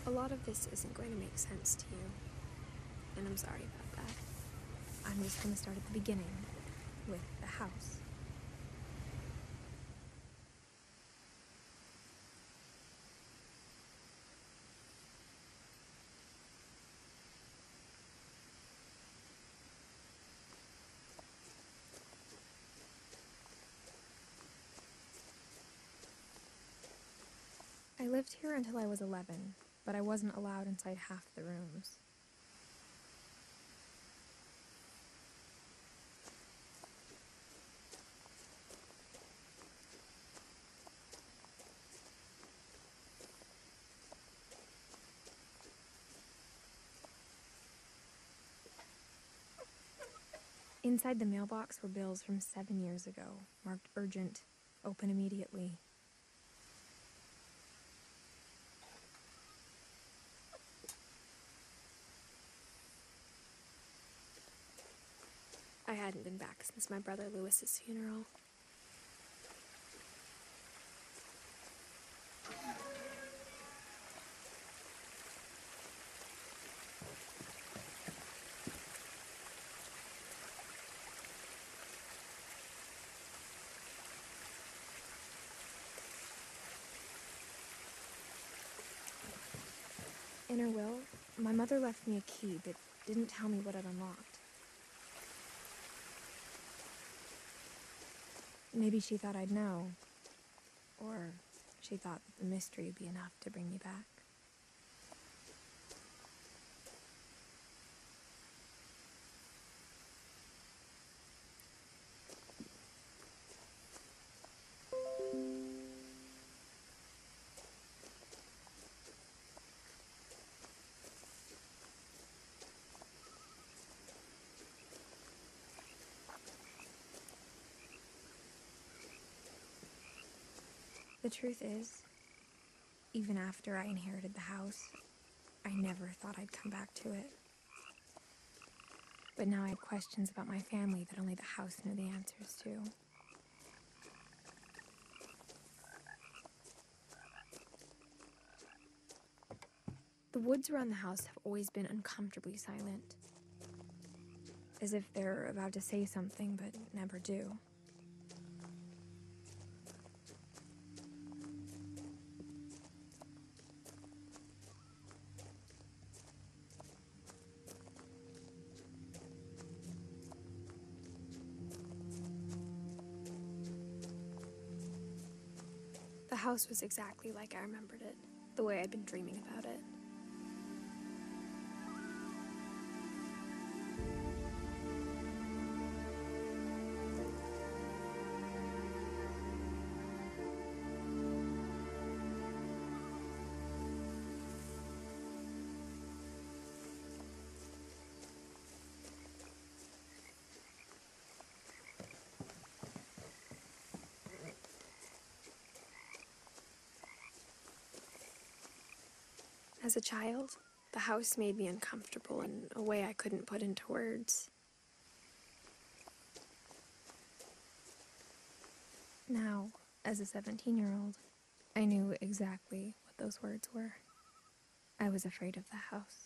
A lot of this isn't going to make sense to you, and I'm sorry about that. I'm just going to start at the beginning, with the house. I lived here until I was 11, but I wasn't allowed inside half the rooms. Inside the mailbox were bills from 7 years ago, marked urgent, open immediately. I hadn't been back since my brother Lewis's funeral. In her will, my mother left me a key but didn't tell me what it unlocked. Maybe she thought I'd know. Or she thought that the mystery would be enough to bring me back. The truth is, even after I inherited the house, I never thought I'd come back to it. But now I had questions about my family that only the house knew the answers to. The woods around the house have always been uncomfortably silent. As if they're about to say something, but never do. The house was exactly like I remembered it, the way I'd been dreaming about it. As a child, the house made me uncomfortable in a way I couldn't put into words. Now, as a 17-year-old, I knew exactly what those words were. I was afraid of the house.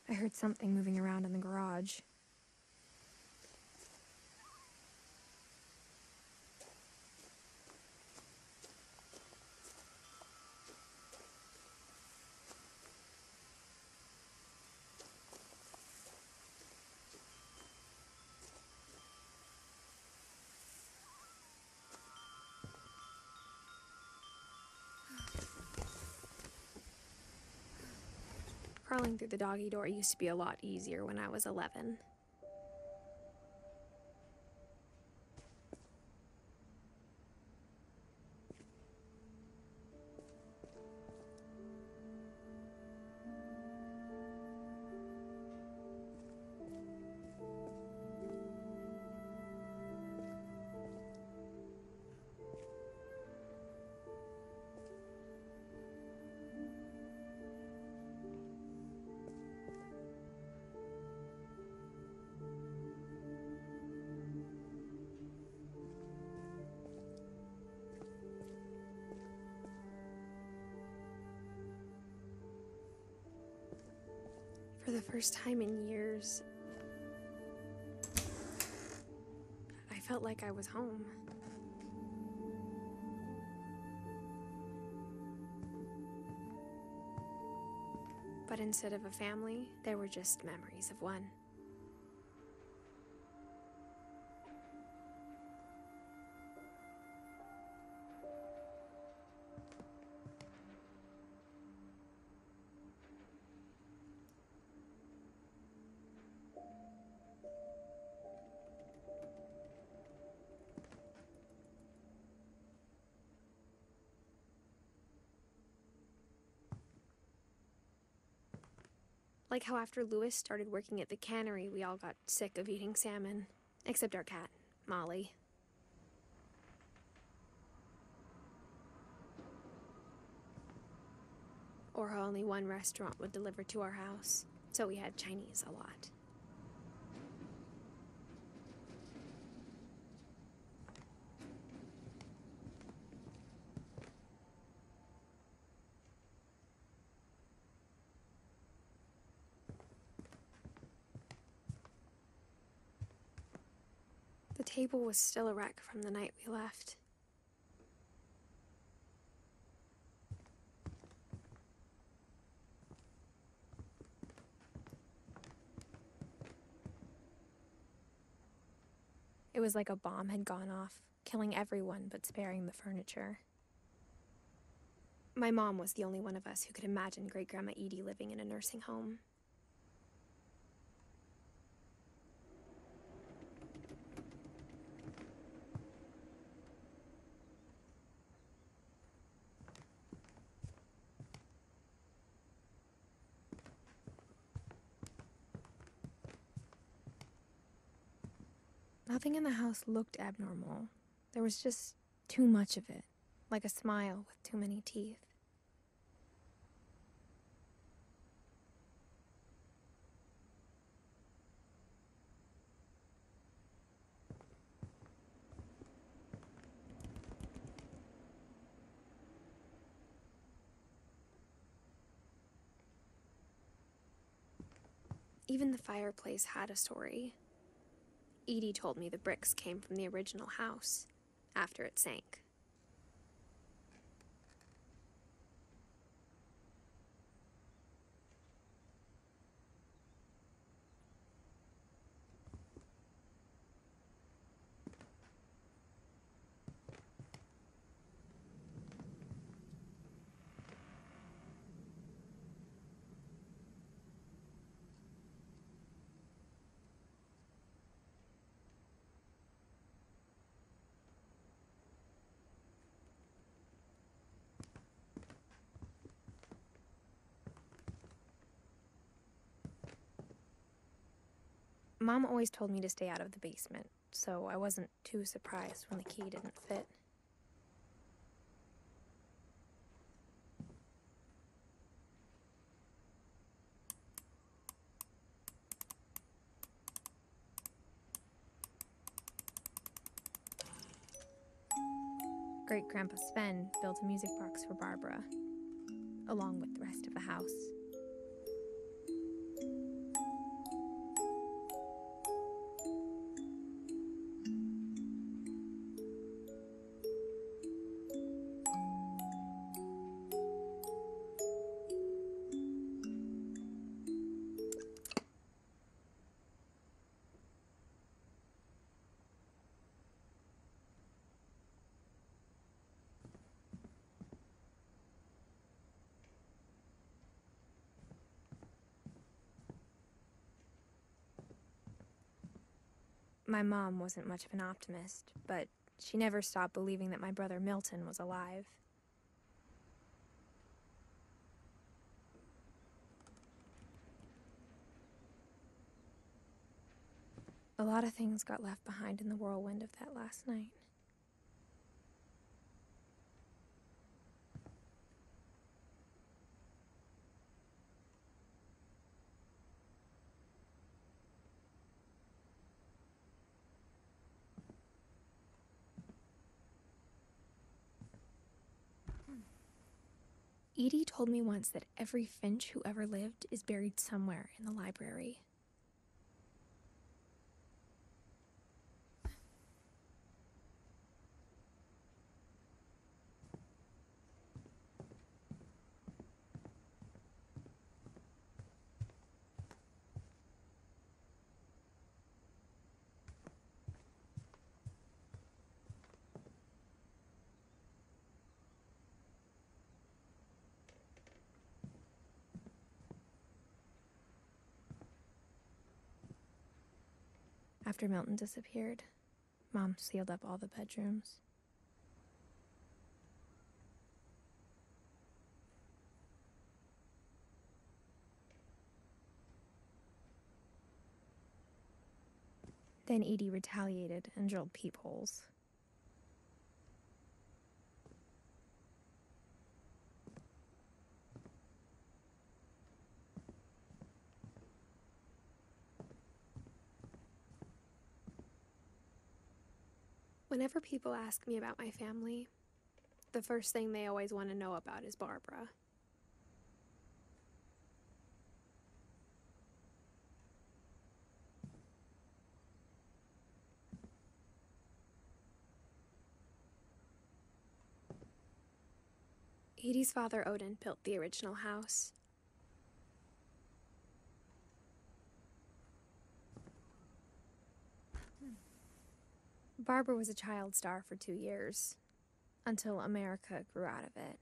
I heard something moving around in the garage. Crawling through the doggy door used to be a lot easier when I was 11. the first time in years, I felt like I was home. But instead of a family, there were just memories of one. Like how after Lewis started working at the cannery, we all got sick of eating salmon. Except our cat, Molly. Or how only one restaurant would deliver to our house, so we had Chinese a lot. The table was still a wreck from the night we left. It was like a bomb had gone off, killing everyone but sparing the furniture. My mom was the only one of us who could imagine Great-Grandma Edie living in a nursing home. Nothing in the house looked abnormal. There was just too much of it, like a smile with too many teeth. Even the fireplace had a story. Edie told me the bricks came from the original house, after it sank. Mom always told me to stay out of the basement, so I wasn't too surprised when the key didn't fit. Great-Grandpa Sven built a music box for Barbara, along with the rest of the house. My mom wasn't much of an optimist, but she never stopped believing that my brother Milton was alive. A lot of things got left behind in the whirlwind of that last night. Edie told me once that every Finch who ever lived is buried somewhere in the library. After Milton disappeared, Mom sealed up all the bedrooms. Then Edie retaliated and drilled peepholes. Whenever people ask me about my family, the first thing they always want to know about is Barbara. Edie's father, Odin, built the original house. Barbara was a child star for 2 years, until America grew out of it.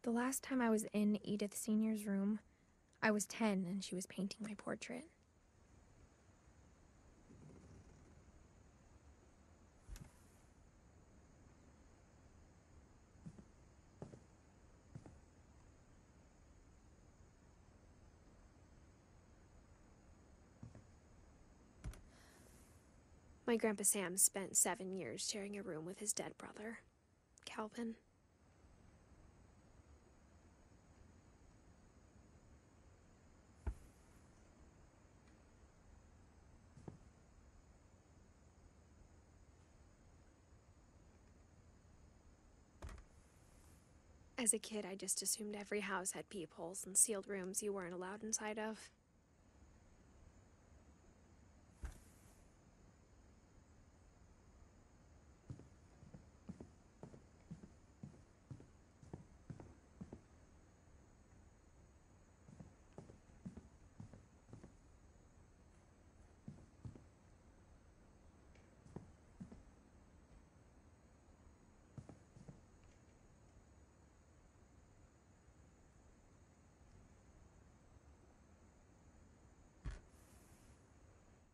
The last time I was in Edith Sr.'s room, I was 10 and she was painting my portrait. My Grandpa Sam spent 7 years sharing a room with his dead brother, Calvin. As a kid, I just assumed every house had peepholes and sealed rooms you weren't allowed inside of.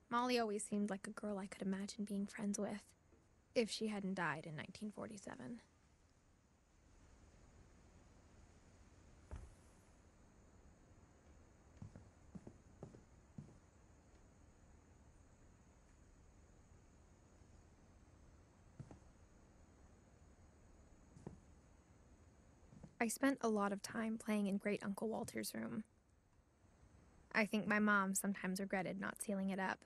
Molly always seemed like a girl I could imagine being friends with, if she hadn't died in 1947. I spent a lot of time playing in Great Uncle Walter's room. I think my mom sometimes regretted not sealing it up.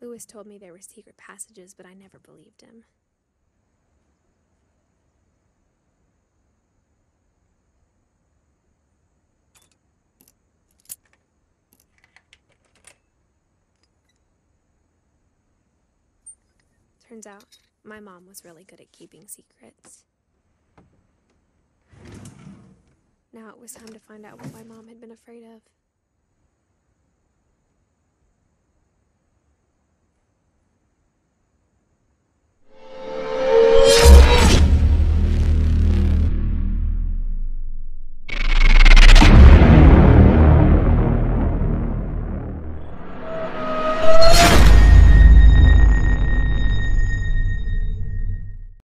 Lewis told me there were secret passages, but I never believed him. Turns out, my mom was really good at keeping secrets. Now it was time to find out what my mom had been afraid of.